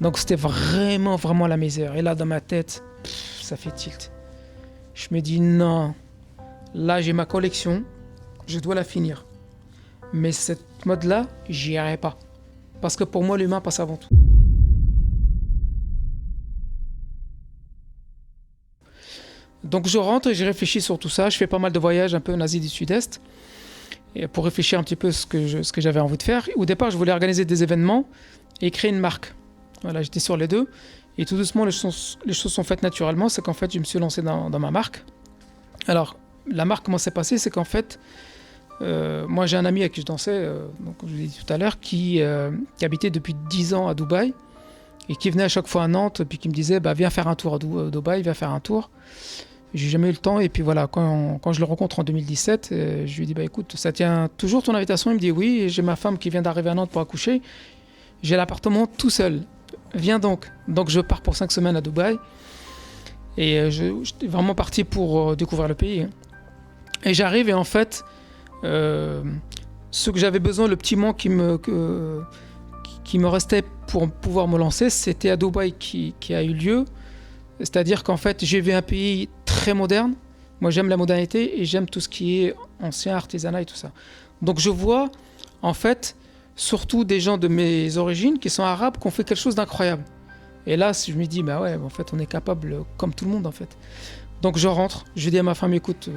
Donc c'était vraiment, vraiment la misère. Et là, dans ma tête, ça fait tilt. Je me dis non, là j'ai ma collection, je dois la finir. Mais cette mode-là, j'y arriverai pas. Parce que pour moi, l'humain passe avant tout. Donc je rentre et je réfléchis sur tout ça. Je fais pas mal de voyages un peu en Asie du Sud-Est et pour réfléchir un petit peu ce que j'avais envie de faire. Au départ, je voulais organiser des événements et créer une marque. Voilà, j'étais sur les deux. Et tout doucement, les choses sont faites naturellement. C'est qu'en fait, je me suis lancé dans ma marque. Alors, la marque, comment c'est passé? C'est qu'en fait, moi j'ai un ami avec qui je dansais, donc, comme je vous l'ai dit tout à l'heure, qui habitait depuis 10 ans à Dubaï et qui venait à chaque fois à Nantes, puis qui me disait bah, viens faire un tour à Dubaï, viens faire un tour. J'ai jamais eu le temps, et puis voilà, quand je le rencontre en 2017, je lui dis bah écoute, ça tient toujours ton invitation? Il me dit oui, et j'ai ma femme qui vient d'arriver à Nantes pour accoucher, j'ai l'appartement tout seul, viens donc. Donc je pars pour 5 semaines à Dubaï, et j'étais vraiment parti pour découvrir le pays. Et j'arrive, et en fait, ce que j'avais besoin, le petit manque qui me restait pour pouvoir me lancer, c'était à Dubaï qui a eu lieu. C'est-à-dire qu'en fait, j'ai vu un pays très moderne. Moi, j'aime la modernité et j'aime tout ce qui est ancien, artisanat et tout ça. Donc, je vois, en fait, surtout des gens de mes origines qui sont arabes, qui ont fait quelque chose d'incroyable. Et là, je me dis, bah ouais, en fait, on est capable comme tout le monde, en fait. Donc, je rentre, je dis à ma femme, écoute,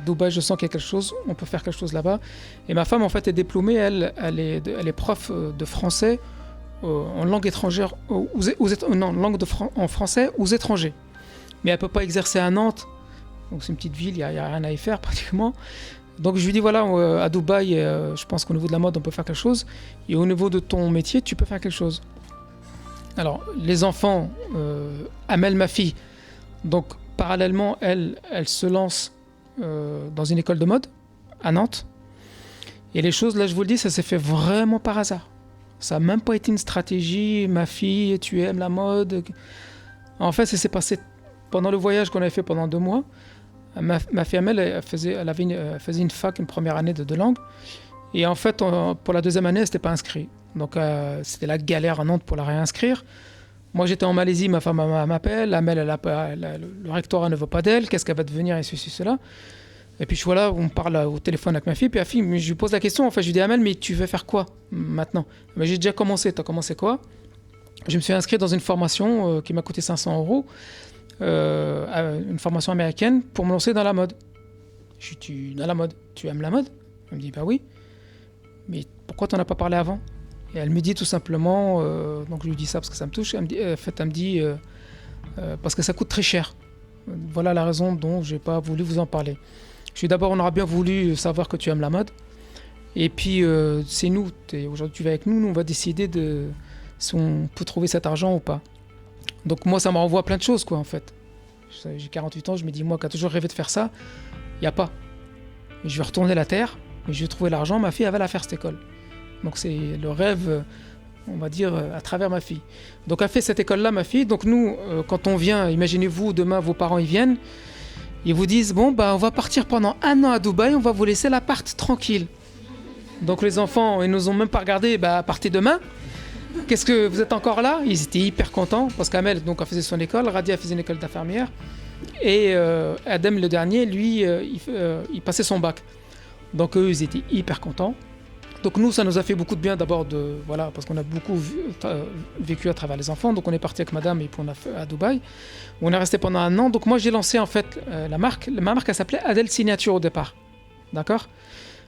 Dubaï, je sens qu'il y a quelque chose, on peut faire quelque chose là-bas. Et ma femme, en fait, est diplômée, elle est prof de français en langue étrangère, en français aux étrangers. Mais elle ne peut pas exercer à Nantes, donc c'est une petite ville, il n'y a rien à y faire pratiquement. Donc je lui dis voilà, à Dubaï, je pense qu'au niveau de la mode, on peut faire quelque chose, et au niveau de ton métier, tu peux faire quelque chose. Alors, les enfants, Amel, ma fille, donc parallèlement, elle se lance dans une école de mode à Nantes. Et les choses, là, je vous le dis, ça s'est fait vraiment par hasard. Ça n'a même pas été une stratégie, ma fille, tu aimes la mode. En fait, ça s'est passé pendant le voyage qu'on avait fait pendant 2 mois. Ma fille Amel, elle faisait une fac, une première année de langue. Et en fait, pour la deuxième année, elle n'était pas inscrite. Donc, c'était la galère à Nantes pour la réinscrire. Moi, j'étais en Malaisie, ma femme m'appelle. Amel, le rectorat ne veut pas d'elle. Qu'est-ce qu'elle va devenir, et ceci, cela. Et puis voilà, on parle au téléphone avec ma fille, puis la fille, je lui pose la question, en fait, je lui dis Amel, mais tu veux faire quoi maintenant? Mais j'ai déjà commencé, t'as commencé quoi? Je me suis inscrit dans une formation qui m'a coûté 500 €, une formation américaine pour me lancer dans la mode. Je lui dis, dans la mode, tu aimes la mode? Elle me dit, bah oui. Mais pourquoi t'en as pas parlé avant? Et elle me dit tout simplement, donc je lui dis ça parce que ça me touche, elle me dit, parce que ça coûte très cher. Voilà la raison dont j'ai pas voulu vous en parler. Je dis d'abord, on aurait bien voulu savoir que tu aimes la mode. Et puis, c'est nous. Aujourd'hui, tu vas avec nous. Nous, on va décider de si on peut trouver cet argent ou pas. Donc, moi, ça me renvoie à plein de choses, quoi, en fait. J'ai 48 ans. Je me dis, moi, qui a toujours rêvé de faire ça, il n'y a pas. Et je vais retourner la terre. Et je vais trouver l'argent. Ma fille, elle va la faire, cette école. Donc, c'est le rêve, on va dire, à travers ma fille. Donc, elle fait cette école-là, ma fille. Donc, nous, quand on vient, imaginez-vous, demain, vos parents, ils viennent. Ils vous disent, bon, bah, on va partir pendant 1 an à Dubaï, on va vous laisser l'appart tranquille. Donc les enfants, ils nous ont même pas regardé, bah, partez demain. Qu'est-ce que vous êtes encore là? Ils étaient hyper contents, parce qu'Amel, donc, elle faisait son école, Radia faisait une école d'infirmière, et Adam, le dernier, lui, il passait son bac. Donc eux, ils étaient hyper contents. Donc nous, ça nous a fait beaucoup de bien d'abord, voilà, parce qu'on a beaucoup vécu à travers les enfants. Donc on est parti avec madame et puis on a fait à Dubaï. On est resté pendant 1 an. Donc moi, j'ai lancé en fait la marque. Ma marque, elle s'appelait Adel Signature au départ. D'accord?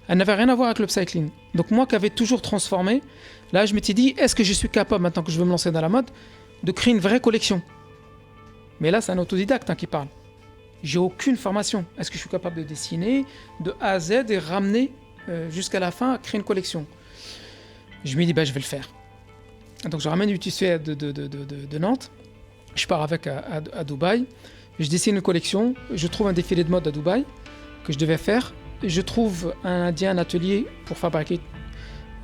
Elle n'avait rien à voir avec l'upcycling. Donc moi qui avais toujours transformé, là je m'étais dit, est-ce que je suis capable, maintenant que je veux me lancer dans la mode, de créer une vraie collection? Mais là, c'est un autodidacte qui parle. J'ai aucune formation. Est-ce que je suis capable de dessiner de A à Z et ramener jusqu'à la fin à créer une collection? Je me dis, bah, je vais le faire. Donc je ramène du tissu de Nantes. Je pars avec à Dubaï. Je dessine une collection. Je trouve un défilé de mode à Dubaï que je devais faire. Je trouve un Indien, un atelier pour fabriquer.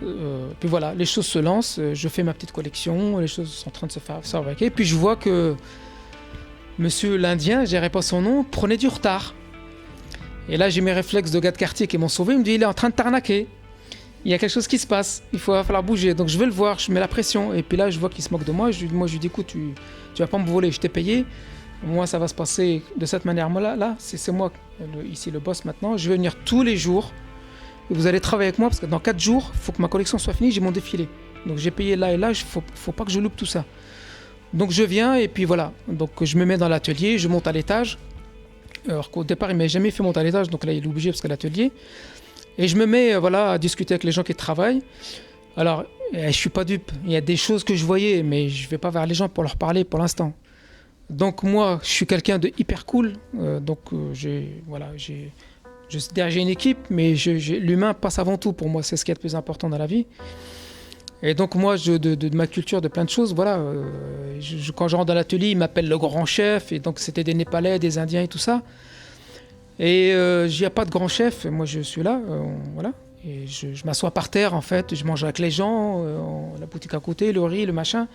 Puis voilà, les choses se lancent. Je fais ma petite collection. Les choses sont en train de se fabriquer. Puis je vois que Monsieur l'Indien, je dirais pas son nom, prenait du retard. Et là, j'ai mes réflexes de gars de quartier qui m'ont sauvé. Il me dit, il est en train de t'arnaquer. il y a quelque chose qui se passe, va falloir bouger. Donc je vais le voir, je mets la pression. Et puis là, je vois qu'il se moque de moi. Je lui dis, écoute, tu vas pas me voler, je t'ai payé. Moi, ça va se passer de cette manière-là. Là, c'est moi, ici le boss maintenant. Je vais venir tous les jours. Et vous allez travailler avec moi parce que dans 4 jours, il faut que ma collection soit finie, j'ai mon défilé. Donc j'ai payé là et là, faut pas que je loupe tout ça. Donc je viens et puis voilà. Donc je me mets dans l'atelier, je monte à l'étage. Alors qu'au départ, il m'a jamais fait monter à l'étage, donc là, il est obligé parce que l'atelier. Et je me mets à discuter avec les gens qui travaillent. Alors, je suis pas dupe. Il y a des choses que je voyais, mais je vais pas vers les gens pour leur parler pour l'instant. Donc moi, je suis quelqu'un de hyper cool. J'ai une équipe, mais l'humain passe avant tout pour moi. C'est ce qui est le plus important dans la vie. Et donc moi, de ma culture, de plein de choses, quand je rentre dans l'atelier, ils m'appellent le grand chef. Et donc c'était des Népalais, des Indiens et tout ça. Et il n'y a pas de grand chef, moi je suis là, Et je m'assois par terre en fait, je mange avec les gens, la boutique à côté, le riz, le machin.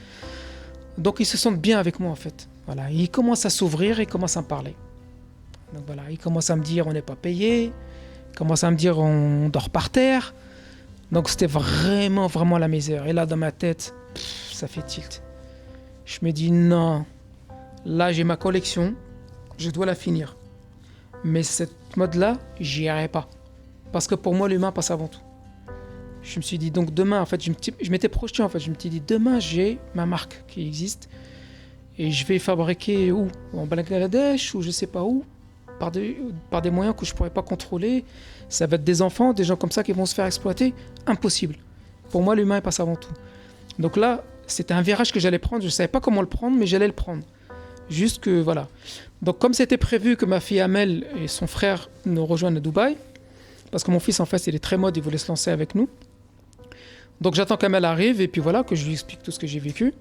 Donc ils se sentent bien avec moi en fait. Voilà, ils commencent à s'ouvrir, ils commencent à me parler. Donc voilà, ils commencent à me dire on n'est pas payé, ils commencent à me dire on dort par terre. Donc c'était vraiment, vraiment la misère. Et là dans ma tête, ça fait tilt. Je me dis non, là j'ai ma collection, je dois la finir. Mais cette mode-là, j'y arriverai pas. Parce que pour moi, l'humain passe avant tout. Je me suis dit, donc demain, en fait, je m'étais projeté, en fait. Je me suis dit, demain, j'ai ma marque qui existe. Et je vais fabriquer où? En Bangladesh ou je sais pas où. Par des moyens que je pourrais pas contrôler. Ça va être des enfants, des gens comme ça qui vont se faire exploiter. Impossible. Pour moi, l'humain passe avant tout. Donc là, c'était un virage que j'allais prendre. Je savais pas comment le prendre, mais j'allais le prendre. Juste que voilà. Donc comme c'était prévu que ma fille Amel et son frère nous rejoignent à Dubaï, parce que mon fils en fait il est très mode, il voulait se lancer avec nous. Donc j'attends qu'Amel arrive et puis voilà, que je lui explique tout ce que j'ai vécu.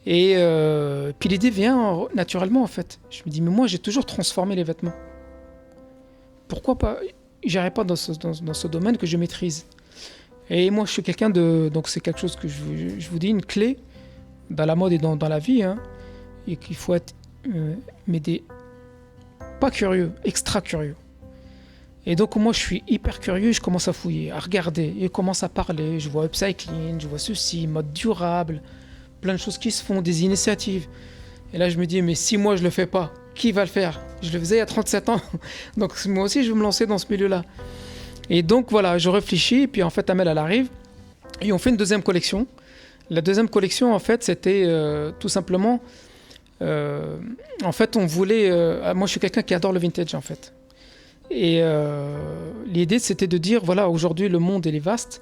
Et puis l'idée vient naturellement en fait. Je me dis mais moi j'ai toujours transformé les vêtements. Pourquoi pas? J'irai pas dans ce domaine que je maîtrise. Et moi je suis quelqu'un de... Donc c'est quelque chose que je vous dis, une clé dans la mode et dans la vie, hein. Et qu'il faut être pas curieux, extra curieux. Et donc moi je suis hyper curieux, je commence à fouiller, à regarder, et je commence à parler, je vois upcycling, je vois ceci, mode durable, plein de choses qui se font, des initiatives. Et là je me dis mais si moi je le fais pas, qui va le faire? Je le faisais il y a 37 ans, donc moi aussi je vais me lancer dans ce milieu-là. Et donc voilà, je réfléchis, et puis en fait Amel elle arrive, et on fait une deuxième collection. La deuxième collection en fait c'était tout simplement... en fait, on voulait... moi, je suis quelqu'un qui adore le vintage, en fait. Et l'idée, c'était de dire, voilà, aujourd'hui, le monde, il est vaste.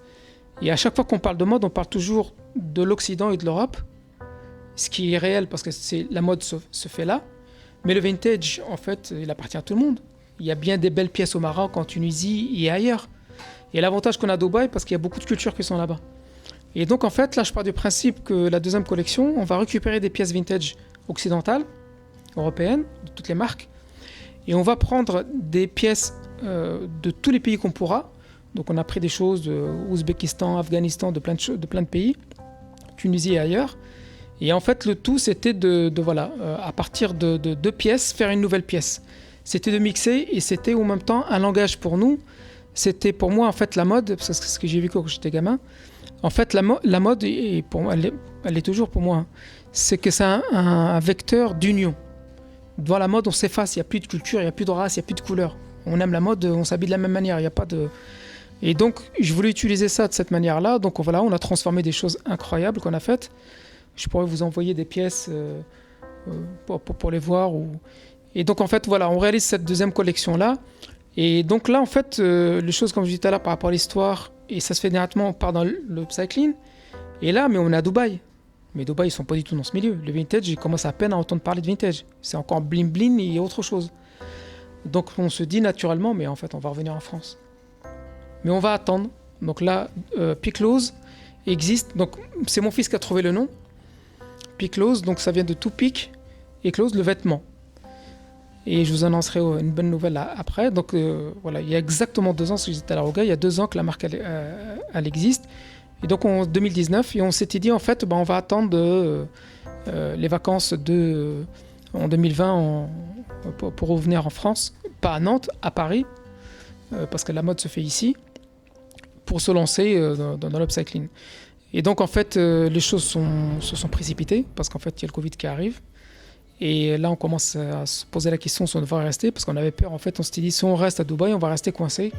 Et à chaque fois qu'on parle de mode, on parle toujours de l'Occident et de l'Europe. Ce qui est réel, parce que la mode se fait là. Mais le vintage, en fait, il appartient à tout le monde. Il y a bien des belles pièces au Maroc, en Tunisie et ailleurs. Et l'avantage qu'on a à Dubaï, parce qu'il y a beaucoup de cultures qui sont là-bas. Et donc, en fait, là, je pars du principe que la deuxième collection, on va récupérer des pièces vintage occidentales, européennes, de toutes les marques. Et on va prendre des pièces de tous les pays qu'on pourra. Donc, on a pris des choses de Ouzbékistan, Afghanistan, de plein de pays, Tunisie et ailleurs. Et en fait, le tout, c'était à partir de 2 pièces, faire une nouvelle pièce. C'était de mixer et c'était en même temps un langage pour nous. C'était pour moi, en fait, la mode, parce que c'est ce que j'ai vu quand j'étais gamin. En fait, la mode, et pour moi, elle est toujours pour moi, hein, c'est que c'est un vecteur d'union. Dans la mode, on s'efface, il n'y a plus de culture, il n'y a plus de race, il n'y a plus de couleur. On aime la mode, on s'habille de la même manière, il n'y a pas de... Et donc, je voulais utiliser ça de cette manière-là. Donc voilà, on a transformé des choses incroyables qu'on a faites. Je pourrais vous envoyer des pièces pour les voir. Et donc, en fait, voilà, on réalise cette deuxième collection-là. Et donc là, en fait, les choses, comme je disais tout à l'heure, par rapport à l'histoire, et ça se fait directement, on part dans le upcycling. Et là, mais on est à Dubaï. Mais Dubaï, ils sont pas du tout dans ce milieu. Le vintage, j'ai commencé à peine à entendre parler de vintage. C'est encore bling bling et autre chose. Donc on se dit naturellement, mais en fait, on va revenir en France. Mais on va attendre. Donc là, Picklose existe. Donc c'est mon fils qui a trouvé le nom. Picklose, donc ça vient de to pick et close, le vêtement. Et je vous annoncerai une bonne nouvelle après. Donc voilà, il y a exactement 2 ans, ce que je disais à il y a 2 ans que la marque elle existe. Et donc en 2019, et on s'était dit en fait, on va attendre les vacances en 2020 pour revenir en France, pas à Nantes, à Paris, parce que la mode se fait ici. pour se lancer dans l'upcycling. Et donc en fait, les choses se sont précipitées parce qu'en fait, il y a le Covid qui arrive. Et là, on commence à se poser la question si on devrait rester parce qu'on avait peur. En fait, on s'était dit si on reste à Dubaï, on va rester coincé.